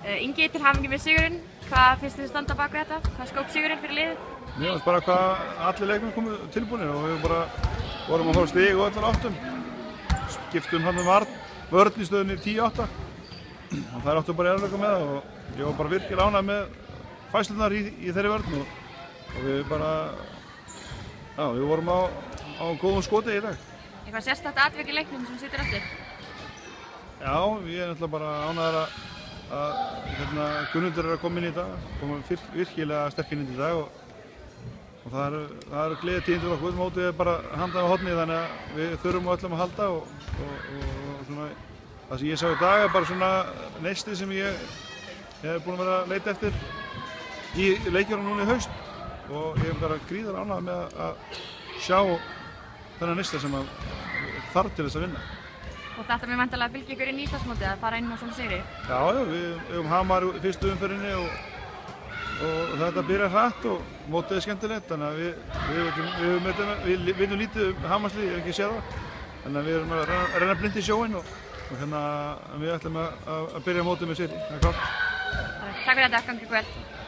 Ingi, til hamingju með sigurinn. Hvað finnst þið standa bak við þetta? Hvað skóp sigurinn fyrir liðið? Mér finnst bara hvað allir leikmenn komu tilbúinir og við bara vorum að fá stig og öllum áttum. Skiptum hann vörn í stöðunni 10-8 og þær áttum bara erfiðleika með það og ég var bara virkilega ánægður með fæslurnar í þeirri vörn og við bara, já, við vorum á góðum skoti í dag. Eitthvað sérstakt atvik í leiknum sem situr eftir? Já, ég er náttúrulega bara ánægður að Gunnhildur er að koma inn í dag, koma virkilega sterk inn í dag og það eru gleðitíðindi fyrir okkur. Mótið er bara handan á hornið þannig að við þurfum öllum að halda og svona, það sem ég sá í dag er bara svona neisti sem ég hef búin að vera að leita eftir í leikjunum núna í haust og ég er bara gríðarlega ánægður með að sjá þennan neista sem þarf til þess að vinna. Og þetta með væntanlega að fylgja ykkur inn í Íslandsmótið að fara inn á svona sigri? Já, við höfum Hamar í fyrstu umferðinni og þetta byrjar hratt og mótið er skemmtilegt, þannig að við vitum lítið Hamarslið, ég hef ekki séð það, þannig að við erum að reyna blind í sjóinn og hérna við ætlum að byrja mótið með sigri, það er klárt. Takk fyrir þetta, gangi ykkur vel.